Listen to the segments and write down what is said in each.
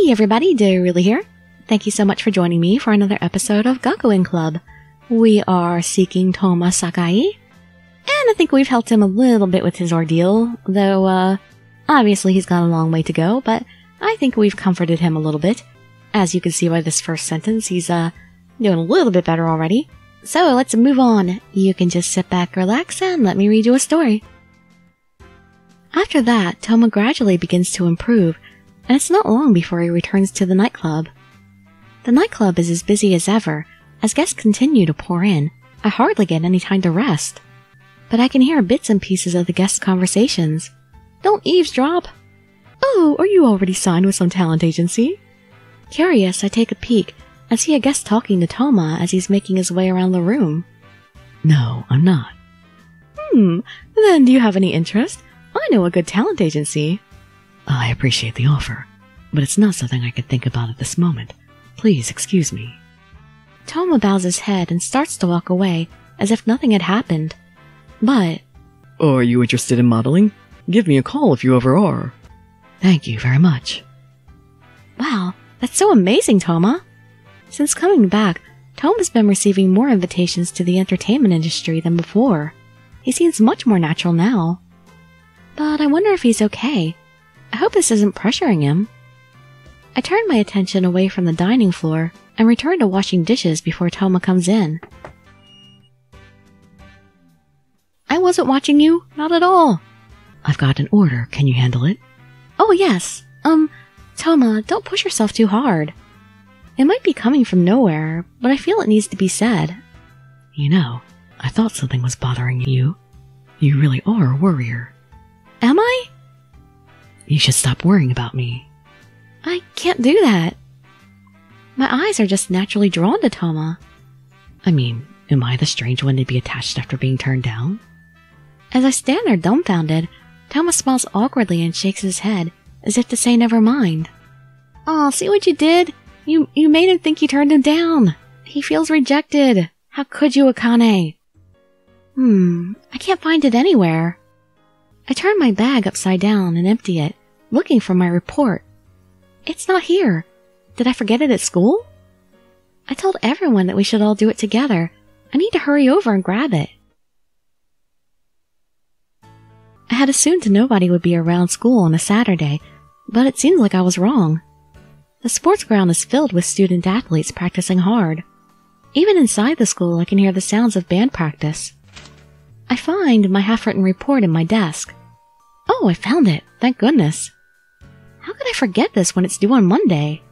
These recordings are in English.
Hey everybody, Dirili here. Thank you so much for joining me for another episode of Gakuen Club. We are seeking Toma Sakai, and I think we've helped him a little bit with his ordeal, though, obviously he's got a long way to go, but I think we've comforted him a little bit. As you can see by this first sentence, he's, doing a little bit better already. So let's move on. You can just sit back, relax, and let me read you a story. After that, Toma gradually begins to improve, and it's not long before he returns to the nightclub. The nightclub is as busy as ever, as guests continue to pour in. I hardly get any time to rest. But I can hear bits and pieces of the guests' conversations. Don't eavesdrop! Oh, are you already signed with some talent agency? Curious, I take a peek and see a guest talking to Toma as he's making his way around the room. No, I'm not. Then do you have any interest? I know a good talent agency. I appreciate the offer, but it's not something I could think about at this moment. Please excuse me. Toma bows his head and starts to walk away, as if nothing had happened. But... Are you interested in modeling? Give me a call if you ever are. Thank you very much. Wow, that's so amazing, Toma! Since coming back, Toma's been receiving more invitations to the entertainment industry than before. He seems much more natural now. But I wonder if he's okay. I hope this isn't pressuring him. I turn my attention away from the dining floor and return to washing dishes before Toma comes in. I wasn't watching you, not at all. I've got an order, can you handle it? Oh yes, Toma, don't push yourself too hard. It might be coming from nowhere, but I feel it needs to be said. You know, I thought something was bothering you. You really are a worrier. Am I? You should stop worrying about me. I can't do that. My eyes are just naturally drawn to Toma. I mean, am I the strange one to be attached after being turned down? As I stand there dumbfounded, Toma smiles awkwardly and shakes his head, as if to say never mind. Aw, see what you did? You made him think you turned him down. He feels rejected. How could you, Akane? I can't find it anywhere. I turn my bag upside down and empty it, looking for my report. It's not here. Did I forget it at school? I told everyone that we should all do it together. I need to hurry over and grab it. I had assumed nobody would be around school on a Saturday, but it seems like I was wrong. The sports ground is filled with student athletes practicing hard. Even inside the school, I can hear the sounds of band practice. I find my half-written report in my desk. Oh, I found it. Thank goodness. How could I forget this when it's due on Monday?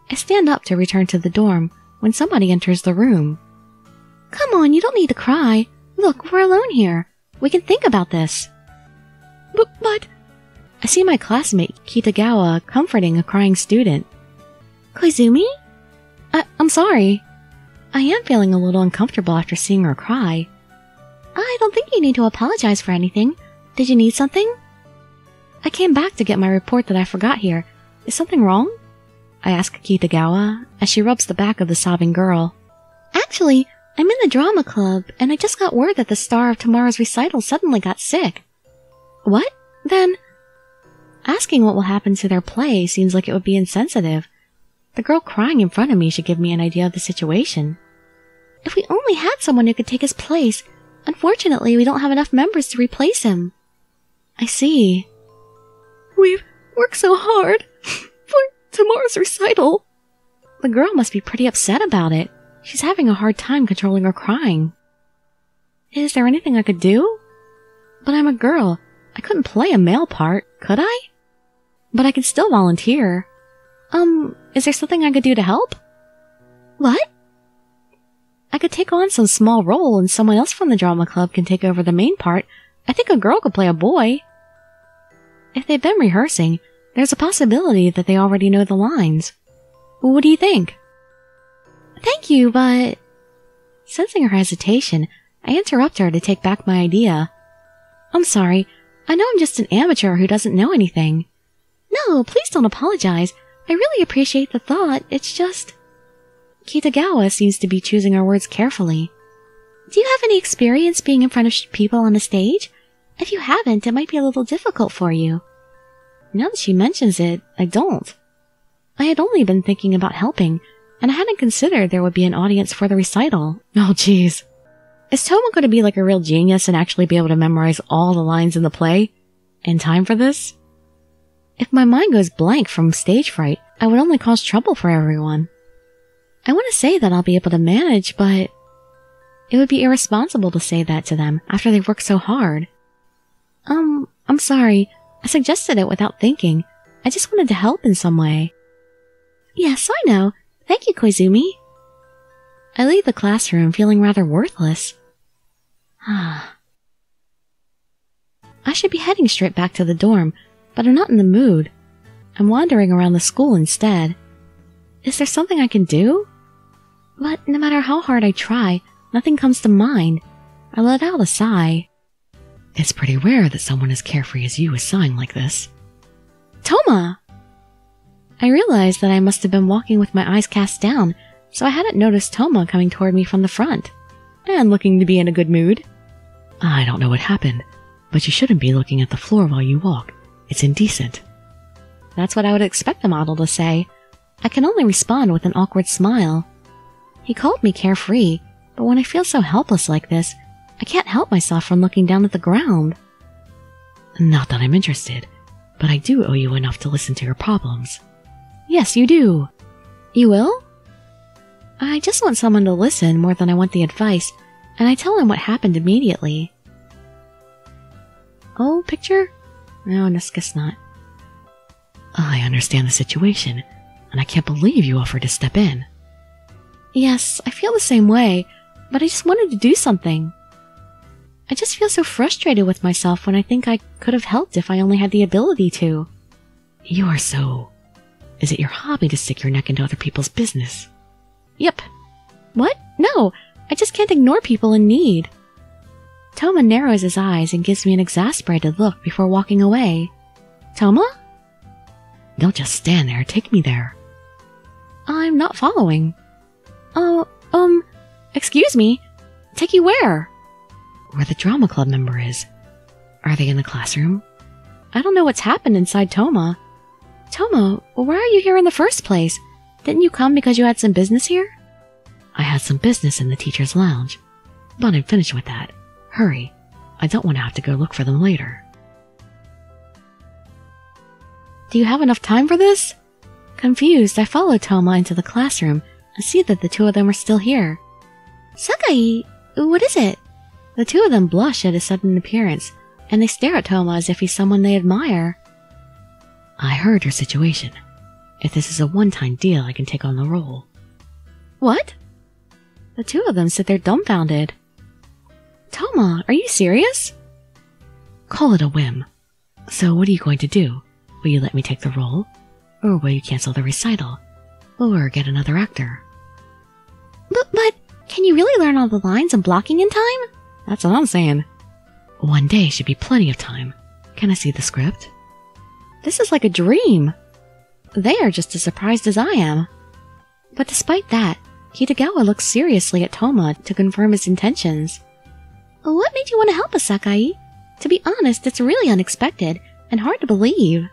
I stand up to return to the dorm when somebody enters the room. Come on, you don't need to cry. Look, we're alone here. We can think about this. But... I see my classmate Kitagawa comforting a crying student. Koizumi? I'm sorry. I am feeling a little uncomfortable after seeing her cry. I don't think you need to apologize for anything. Did you need something? I came back to get my report that I forgot here. Is something wrong? I ask Kitagawa as she rubs the back of the sobbing girl. Actually, I'm in the drama club, and I just got word that the star of tomorrow's recital suddenly got sick. What? Then... Asking what will happen to their play seems like it would be insensitive. The girl crying in front of me should give me an idea of the situation. If we only had someone who could take his place... Unfortunately, we don't have enough members to replace him. I see. We've worked so hard for tomorrow's recital. The girl must be pretty upset about it. She's having a hard time controlling her crying. Is there anything I could do? But I'm a girl. I couldn't play a male part, could I? But I could still volunteer. Is there something I could do to help? What? I could take on some small role and someone else from the drama club can take over the main part. I think a girl could play a boy. If they've been rehearsing, there's a possibility that they already know the lines. What do you think? Thank you, but... Sensing her hesitation, I interrupt her to take back my idea. I'm sorry. I know I'm just an amateur who doesn't know anything. No, please don't apologize. I really appreciate the thought. It's just... Kitagawa seems to be choosing her words carefully. Do you have any experience being in front of people on a stage? If you haven't, it might be a little difficult for you. Now that she mentions it, I don't. I had only been thinking about helping, and I hadn't considered there would be an audience for the recital. Oh, jeez. Is Toma going to be like a real genius and actually be able to memorize all the lines in the play in time for this? If my mind goes blank from stage fright, I would only cause trouble for everyone. I want to say that I'll be able to manage, but it would be irresponsible to say that to them after they've worked so hard. I'm sorry. I suggested it without thinking. I just wanted to help in some way. Yes, I know. Thank you, Koizumi. I leave the classroom feeling rather worthless. I should be heading straight back to the dorm, but I'm not in the mood. I'm wandering around the school instead. Is there something I can do? But no matter how hard I try, nothing comes to mind. I let out a sigh. It's pretty rare that someone as carefree as you is sighing like this. Toma! I realized that I must have been walking with my eyes cast down, so I hadn't noticed Toma coming toward me from the front, and looking to be in a good mood. I don't know what happened, but you shouldn't be looking at the floor while you walk. It's indecent. That's what I would expect a model to say. I can only respond with an awkward smile. He called me carefree, but when I feel so helpless like this, I can't help myself from looking down at the ground. Not that I'm interested, but I do owe you enough to listen to your problems. Yes, you do. You will? I just want someone to listen more than I want the advice, and I tell him what happened immediately. Oh, picture? No, I guess not. I understand the situation, and I can't believe you offered to step in. Yes, I feel the same way, but I just wanted to do something. I just feel so frustrated with myself when I think I could have helped if I only had the ability to. You are so... Is it your hobby to stick your neck into other people's business? Yep. What? No, I just can't ignore people in need. Toma narrows his eyes and gives me an exasperated look before walking away. Toma? Don't just stand there, take me there. I'm not following. Excuse me. Take you where? Where the drama club member is. Are they in the classroom? I don't know what's happened inside Toma. Toma, why are you here in the first place? Didn't you come because you had some business here? I had some business in the teacher's lounge, but I'm finished with that. Hurry. I don't want to have to go look for them later. Do you have enough time for this? Confused, I follow Toma into the classroom and see that the two of them are still here. Sakai, what is it? The two of them blush at his sudden appearance, and they stare at Toma as if he's someone they admire. I heard your situation. If this is a one-time deal, I can take on the role. What? The two of them sit there dumbfounded. Toma, are you serious? Call it a whim. So what are you going to do? Will you let me take the role? Or will you cancel the recital? Or get another actor? But, can you really learn all the lines and blocking in time? That's what I'm saying. One day should be plenty of time. Can I see the script? This is like a dream. They are just as surprised as I am. But despite that, Kitagawa looks seriously at Toma to confirm his intentions. What made you want to help us, Sakai? To be honest, it's really unexpected and hard to believe.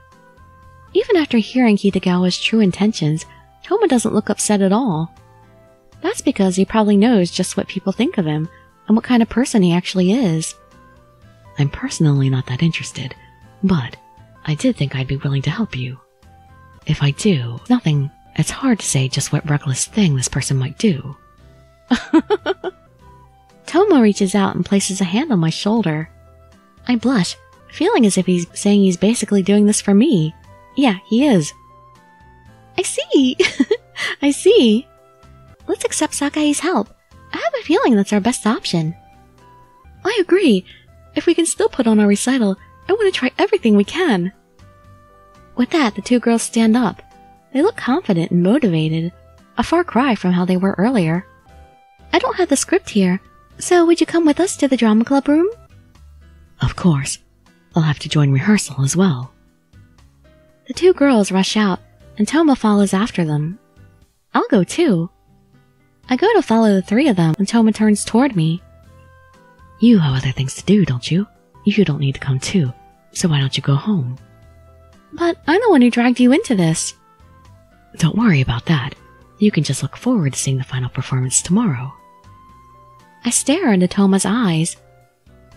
Even after hearing Kitagawa's true intentions, Toma doesn't look upset at all. That's because he probably knows just what people think of him and what kind of person he actually is. I'm personally not that interested, but I did think I'd be willing to help you. If I do, nothing. It's hard to say just what reckless thing this person might do. Toma reaches out and places a hand on my shoulder. I blush, feeling as if he's saying he's basically doing this for me. Yeah, he is. I see. I see. Let's accept Sakai's help. I have a feeling that's our best option. I agree. If we can still put on our recital, I want to try everything we can. With that, the two girls stand up. They look confident and motivated, a far cry from how they were earlier. I don't have the script here, so would you come with us to the drama club room? Of course. I'll have to join rehearsal as well. The two girls rush out, and Toma follows after them. I'll go too. I go to follow the three of them, and Toma turns toward me. You have other things to do, don't you? You don't need to come too, so why don't you go home? But I'm the one who dragged you into this. Don't worry about that. You can just look forward to seeing the final performance tomorrow. I stare into Toma's eyes.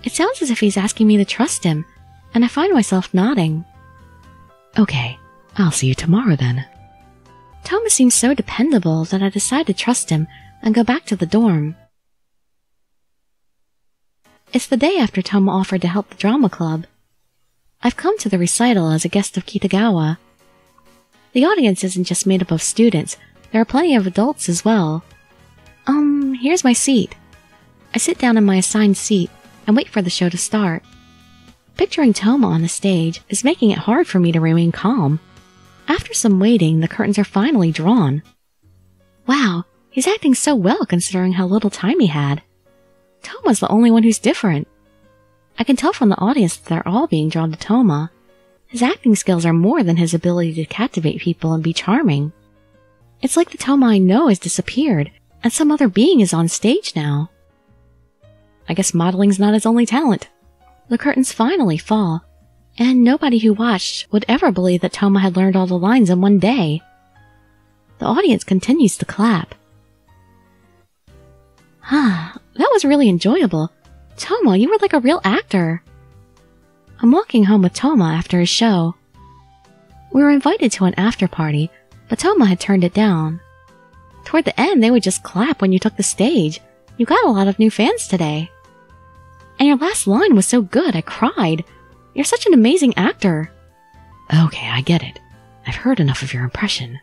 It sounds as if he's asking me to trust him, and I find myself nodding. Okay, I'll see you tomorrow then. Toma seems so dependable that I decide to trust him and go back to the dorm. It's the day after Toma offered to help the drama club. I've come to the recital as a guest of Kitagawa. The audience isn't just made up of students, there are plenty of adults as well. Here's my seat. I sit down in my assigned seat and wait for the show to start. Picturing Toma on the stage is making it hard for me to remain calm. After some waiting, the curtains are finally drawn. Wow, he's acting so well considering how little time he had. Toma's the only one who's different. I can tell from the audience that they're all being drawn to Toma. His acting skills are more than his ability to captivate people and be charming. It's like the Toma I know has disappeared, and some other being is on stage now. I guess modeling's not his only talent. The curtains finally fall, and nobody who watched would ever believe that Toma had learned all the lines in one day. The audience continues to clap. That was really enjoyable. Toma, you were like a real actor. I'm walking home with Toma after his show. We were invited to an after party, but Toma had turned it down. Toward the end, they would just clap when you took the stage. You got a lot of new fans today. And your last line was so good, I cried. You're such an amazing actor. Okay, I get it. I've heard enough of your impression.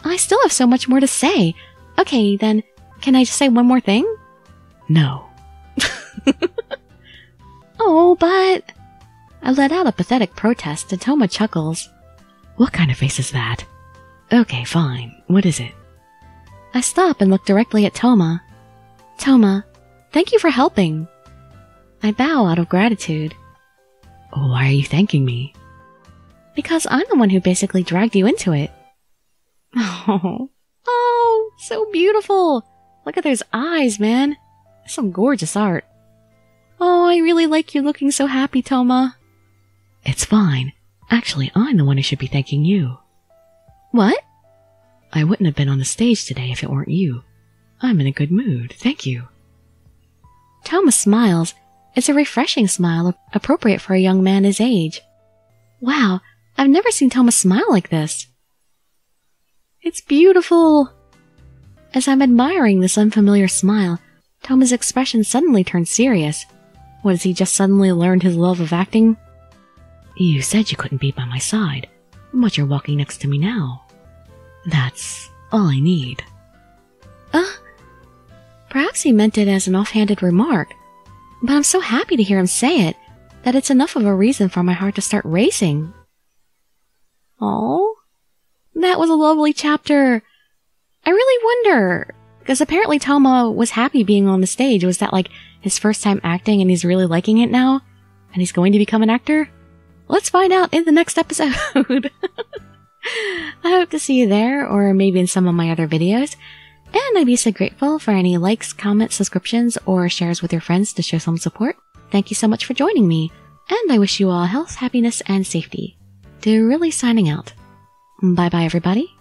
I still have so much more to say. Okay, then, can I just say one more thing? No. Oh, but... I let out a pathetic protest and Toma chuckles. What kind of face is that? Okay, fine. What is it? I stop and look directly at Toma. Toma, thank you for helping. I bow out of gratitude. Why are you thanking me? Because I'm the one who basically dragged you into it. Oh, so beautiful. Look at those eyes, man. That's some gorgeous art. Oh, I really like you looking so happy, Toma. It's fine. Actually, I'm the one who should be thanking you. What? I wouldn't have been on the stage today if it weren't you. I'm in a good mood, thank you. Toma smiles. It's a refreshing smile, appropriate for a young man his age. Wow, I've never seen Toma smile like this. It's beautiful. As I'm admiring this unfamiliar smile, Toma's expression suddenly turns serious. What, has he just suddenly learned his love of acting? You said you couldn't be by my side, but you're walking next to me now. That's all I need. Perhaps he meant it as an offhanded remark, but I'm so happy to hear him say it that it's enough of a reason for my heart to start racing. Oh, that was a lovely chapter. I really wonder, because apparently Toma was happy being on the stage. Was that like his first time acting and he's really liking it now? And he's going to become an actor? Let's find out in the next episode. I hope to see you there, or maybe in some of my other videos. And I'd be so grateful for any likes, comments, subscriptions, or shares with your friends to show some support. Thank you so much for joining me, and I wish you all health, happiness, and safety. Dirili signing out. Bye bye everybody.